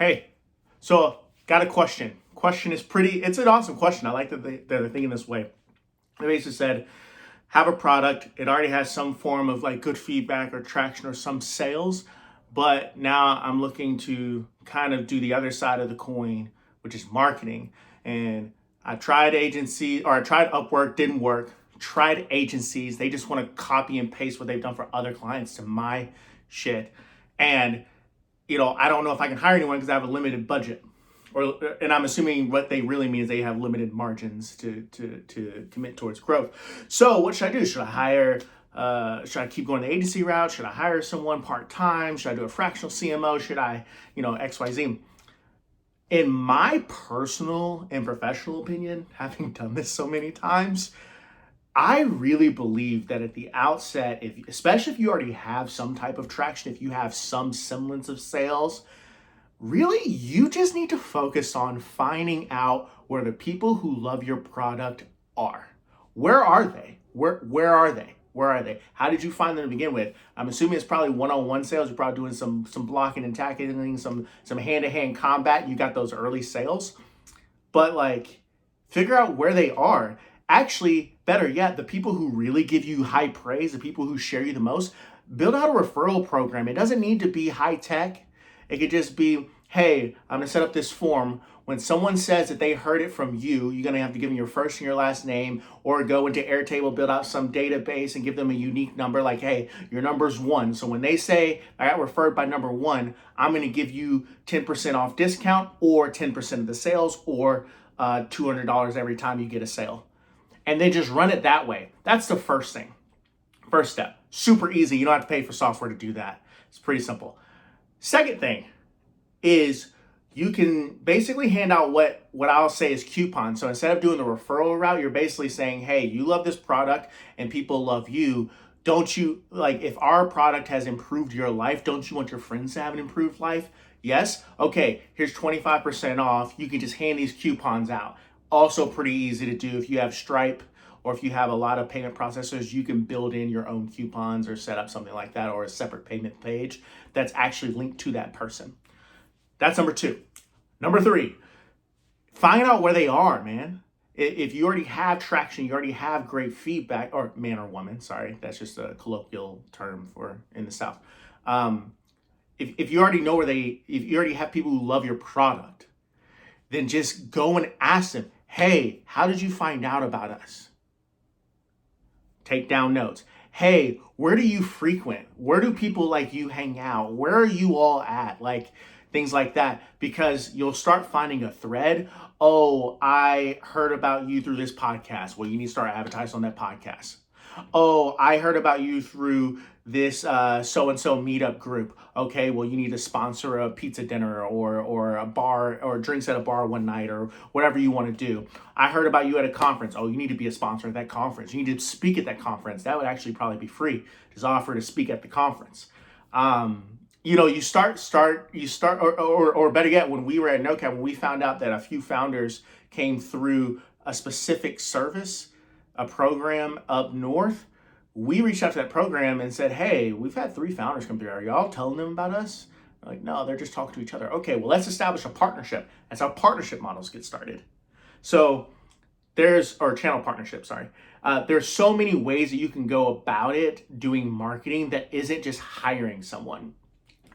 Hey, so got a question. Question is it's an awesome question. I like that they're thinking this way. They basically said, have a product, it already has some form of like good feedback or traction or some sales, but now I'm looking to kind of do the other side of the coin, which is marketing. And I tried Upwork, didn't work. Tried agencies, they just want to copy and paste what they've done for other clients to my shit. And I don't know if I can hire anyone because I have a limited budget. And I'm assuming what they really mean is they have limited margins to commit towards growth. So what should I do? Should I keep going the agency route? Should I hire someone part-time? Should I do a fractional CMO? Should I, XYZ? In my personal and professional opinion, having done this so many times, I really believe that at the outset, especially if you already have some type of traction, if you have some semblance of sales, really you just need to focus on finding out where the people who love your product are. Where are they? Where are they? Where are they? How did you find them to begin with? I'm assuming it's probably one-on-one sales. You're probably doing some blocking and tackling, some hand-to-hand combat. You got those early sales. But figure out where they are. Actually, better yet, the people who really give you high praise, the people who share you the most, build out a referral program. It doesn't need to be high tech. It could just be, hey, I'm gonna set up this form. When someone says that they heard it from you, you're gonna have to give them your first and your last name, or go into Airtable, build out some database and give them a unique number like, hey, your number's 1. So when they say, I got referred by number 1, I'm gonna give you 10% off discount or 10% of the sales or $200 every time you get a sale. And then just run it that way. That's the first thing. First step. Super easy. You don't have to pay for software to do that. It's pretty simple. Second thing is you can basically hand out what I'll say is coupons. So instead of doing the referral route, you're basically saying, hey, you love this product and people love you. Don't you, if our product has improved your life, don't you want your friends to have an improved life? Yes? Okay, here's 25% off. You can just hand these coupons out. Also pretty easy to do if you have Stripe or if you have a lot of payment processors, you can build in your own coupons or set up something like that or a separate payment page that's actually linked to that person. That's number 2. Number 3, find out where they are, man. If you already have traction, you already have great feedback, or man or woman, sorry, that's just a colloquial term for in the South. If you already know if you already have people who love your product, then just go and ask them, hey, how did you find out about us? Take down notes. Hey, where do you frequent? Where do people like you hang out? Where are you all at? Things like that, because you'll start finding a thread. Oh, I heard about you through this podcast. Well, you need to start advertising on that podcast. Oh, I heard about you through this so-and-so meetup group. Okay, well, you need to sponsor a pizza dinner or a bar or drinks at a bar one night or whatever you want to do. I heard about you at a conference. Oh, you need to be a sponsor at that conference. You need to speak at that conference. That would actually probably be free. Just offer to speak at the conference. You start, or better yet, when we were at NoCap, when we found out that a few founders came through a specific service, a program up north, we reached out to that program and said, hey, we've had 3 founders come through. Are y'all telling them about us? They're like, no, they're just talking to each other. Okay, well, let's establish a partnership. That's how partnership models get started. So or channel partnership, sorry. There's so many ways that you can go about it doing marketing that isn't just hiring someone.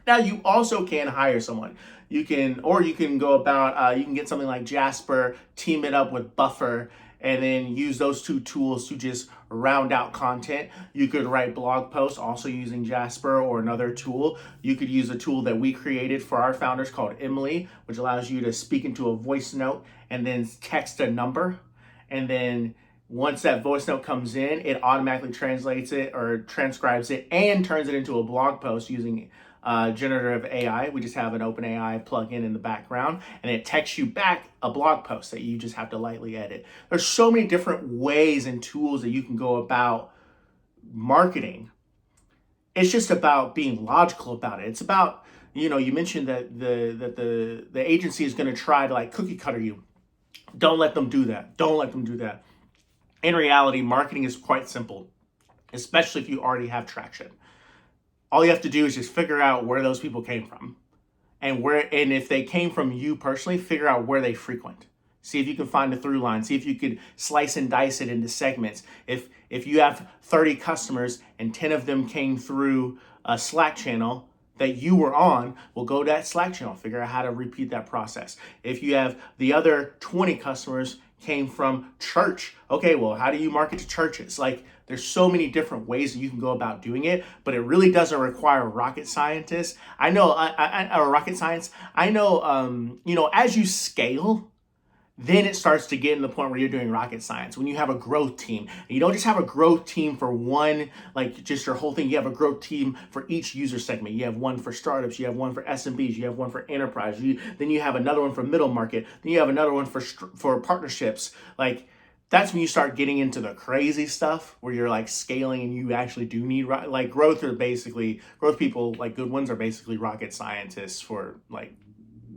Now, you also can hire someone. You can go about, you can get something like Jasper, team it up with Buffer, and then use those 2 tools to just round out content. You could write blog posts also using Jasper or another tool. You could use a tool that we created for our founders called Emily, which allows you to speak into a voice note and then text a number. And then once that voice note comes in, it automatically translates it or transcribes it and turns it into a blog post using generative AI. We just have an OpenAI plugin in the background, and it texts you back a blog post that you just have to lightly edit. There's so many different ways and tools that you can go about marketing. It's just about being logical about it. It's about, you mentioned that the agency is going to try to cookie cutter you. Don't let them do that. Don't let them do that. In reality, marketing is quite simple, especially if you already have traction. All you have to do is just figure out where those people came from. and if they came from you personally, figure out where they frequent. See if you can find a through line. See if you could slice and dice it into segments. If you have 30 customers and 10 of them came through a Slack channel that you were on, well, go to that Slack channel, figure out how to repeat that process. If you have the other 20 customers came from church, okay, well, how do you market to churches? Like, there's so many different ways that you can go about doing it, but it really doesn't require rocket scientists. I know, rocket science. I know, as you scale, then it starts to get in the point where you're doing rocket science. When you have a growth team, and you don't just have a growth team for one, like just your whole thing. You have a growth team for each user segment. You have one for startups. You have one for SMBs. You have one for enterprise. Then you have another one for middle market. Then you have another one for partnerships. Like, that's when you start getting into the crazy stuff where you're like scaling and you actually do need like growth people, like good ones, are basically rocket scientists for like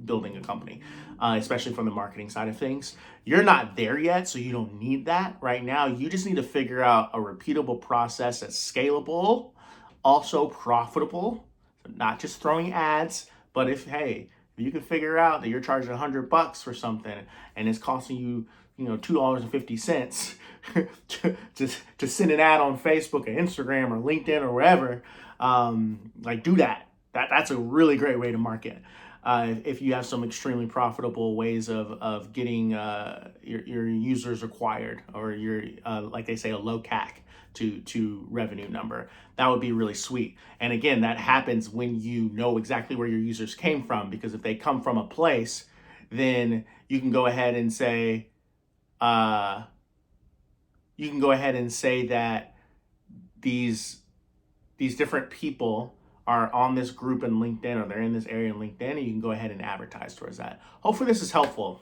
building a company, especially from the marketing side of things. You're not there yet, so you don't need that right now. You just need to figure out a repeatable process that's scalable, also profitable, not just throwing ads, but if you can figure out that you're charging $100 for something and it's costing you, $2.50 to send an ad on Facebook or Instagram or LinkedIn or wherever, do that. That's a really great way to market. If you have some extremely profitable ways of getting your users acquired, or your like they say, a low CAC to revenue number, that would be really sweet. And again, that happens when you know exactly where your users came from, because if they come from a place, then you can go ahead and say that these different people are on this group in LinkedIn, or they're in this area in LinkedIn, and you can go ahead and advertise towards that. Hopefully this is helpful.